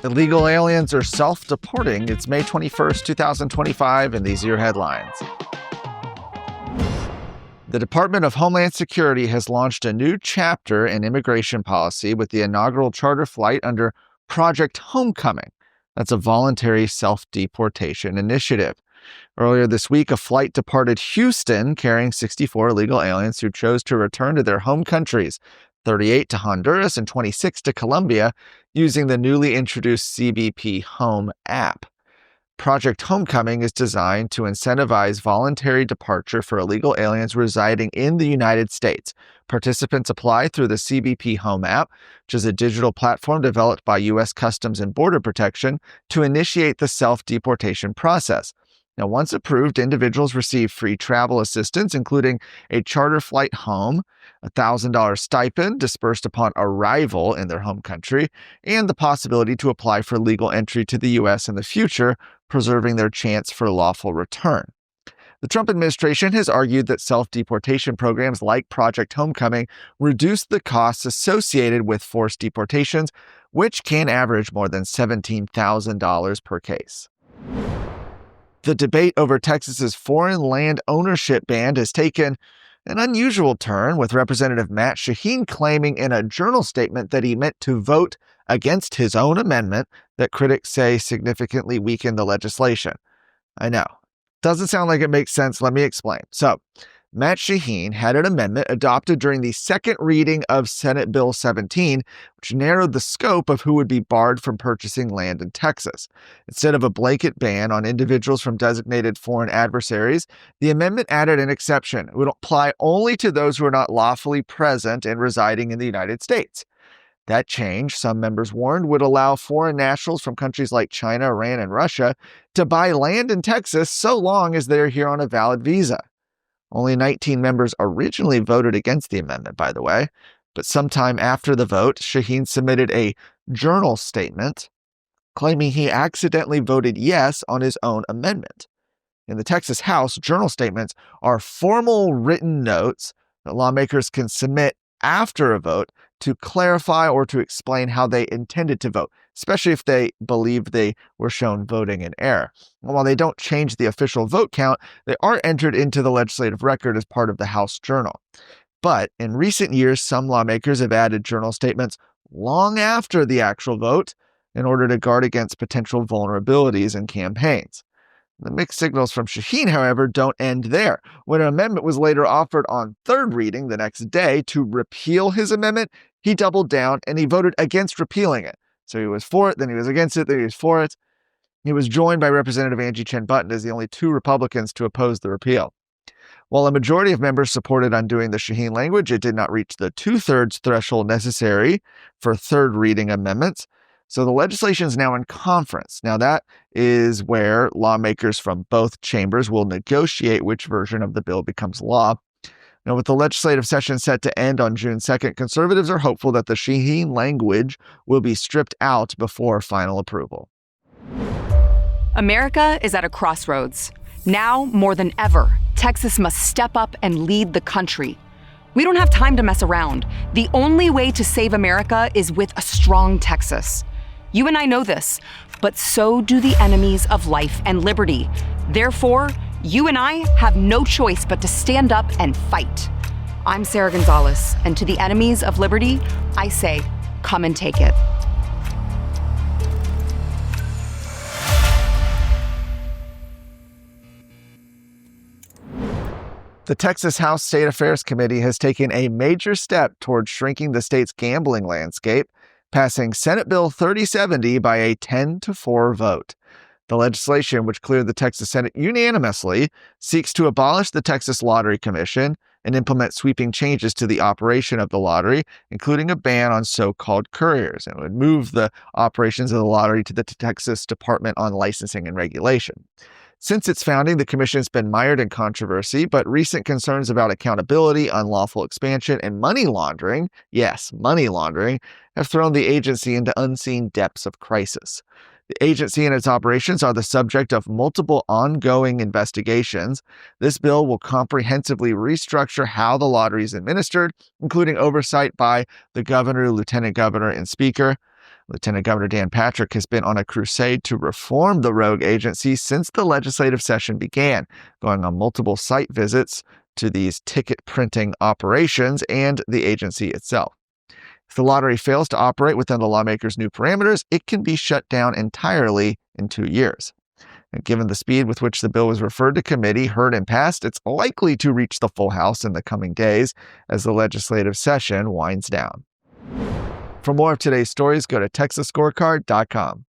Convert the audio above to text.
Illegal aliens are self-deporting. It's May 21st, 2025, and these are your headlines. The Department of Homeland Security has launched a new chapter in immigration policy with the inaugural charter flight under Project Homecoming. That's a voluntary self-deportation initiative. Earlier this week, a flight departed Houston carrying 64 illegal aliens who chose to return to their home countries, 38 to Honduras and 26 to Colombia, using the newly introduced CBP Home app. Project Homecoming is designed to incentivize voluntary departure for illegal aliens residing in the United States. Participants apply through the CBP Home app, which is a digital platform developed by U.S. Customs and Border Protection to initiate the self-deportation process. Now, once approved, individuals receive free travel assistance, including a charter flight home, a $1,000 stipend dispersed upon arrival in their home country, and the possibility to apply for legal entry to the U.S. in the future, preserving their chance for lawful return. The Trump administration has argued that self-deportation programs like Project Homecoming reduce the costs associated with forced deportations, which can average more than $17,000 per case. The debate over Texas's foreign land ownership ban has taken an unusual turn, with Representative Matt Shaheen claiming in a journal statement that he meant to vote against his own amendment that critics say significantly weakened the legislation. I know. Doesn't sound like it makes sense. Let me explain. So, Matt Shaheen had an amendment adopted during the second reading of Senate Bill 17, which narrowed the scope of who would be barred from purchasing land in Texas. Instead of a blanket ban on individuals from designated foreign adversaries, the amendment added an exception. It would apply only to those who are not lawfully present and residing in the United States. That change, some members warned, would allow foreign nationals from countries like China, Iran, and Russia to buy land in Texas so long as they are here on a valid visa. Only 19 members originally voted against the amendment, by the way, but sometime after the vote, Shaheen submitted a journal statement claiming he accidentally voted yes on his own amendment. In the Texas House, journal statements are formal written notes that lawmakers can submit after a vote to clarify or to explain how they intended to vote, especially if they believe they were shown voting in error. And while they don't change the official vote count, they are entered into the legislative record as part of the House Journal. But in recent years, some lawmakers have added journal statements long after the actual vote in order to guard against potential vulnerabilities in campaigns. The mixed signals from Shaheen, however, don't end there. When an amendment was later offered on third reading the next day to repeal his amendment, he doubled down and he voted against repealing it. So he was for it, then he was against it, then he was for it. He was joined by Representative Angie Chen Button as the only two Republicans to oppose the repeal. While a majority of members supported undoing the Shaheen language, it did not reach the two-thirds threshold necessary for third reading amendments. So the legislation is now in conference. Now that is where lawmakers from both chambers will negotiate which version of the bill becomes law. Now, with the legislative session set to end on June 2nd, conservatives are hopeful that the Shaheen language will be stripped out before final approval. America is at a crossroads. Now, more than ever, Texas must step up and lead the country. We don't have time to mess around. The only way to save America is with a strong Texas. You and I know this, but so do the enemies of life and liberty. Therefore, you and I have no choice but to stand up and fight. I'm Sarah Gonzalez, and to the enemies of liberty, I say, come and take it. The Texas House State Affairs Committee has taken a major step towards shrinking the state's gambling landscape, passing Senate Bill 3070 by a 10-4 vote. The legislation, which cleared the Texas Senate unanimously, seeks to abolish the Texas Lottery Commission and implement sweeping changes to the operation of the lottery, including a ban on so-called couriers, and would move the operations of the lottery to the Texas Department on Licensing and Regulation. Since its founding, the commission has been mired in controversy, but recent concerns about accountability, unlawful expansion, and money laundering, yes, money laundering, have thrown the agency into unseen depths of crisis. The agency and its operations are the subject of multiple ongoing investigations. This bill will comprehensively restructure how the lottery is administered, including oversight by the governor, lieutenant governor, and speaker. Lieutenant Governor Dan Patrick has been on a crusade to reform the rogue agency since the legislative session began, going on multiple site visits to these ticket printing operations and the agency itself. If the lottery fails to operate within the lawmakers' new parameters, it can be shut down entirely in 2 years. And given the speed with which the bill was referred to committee, heard, and passed, it's likely to reach the full House in the coming days as the legislative session winds down. For more of today's stories, go to TexasScorecard.com.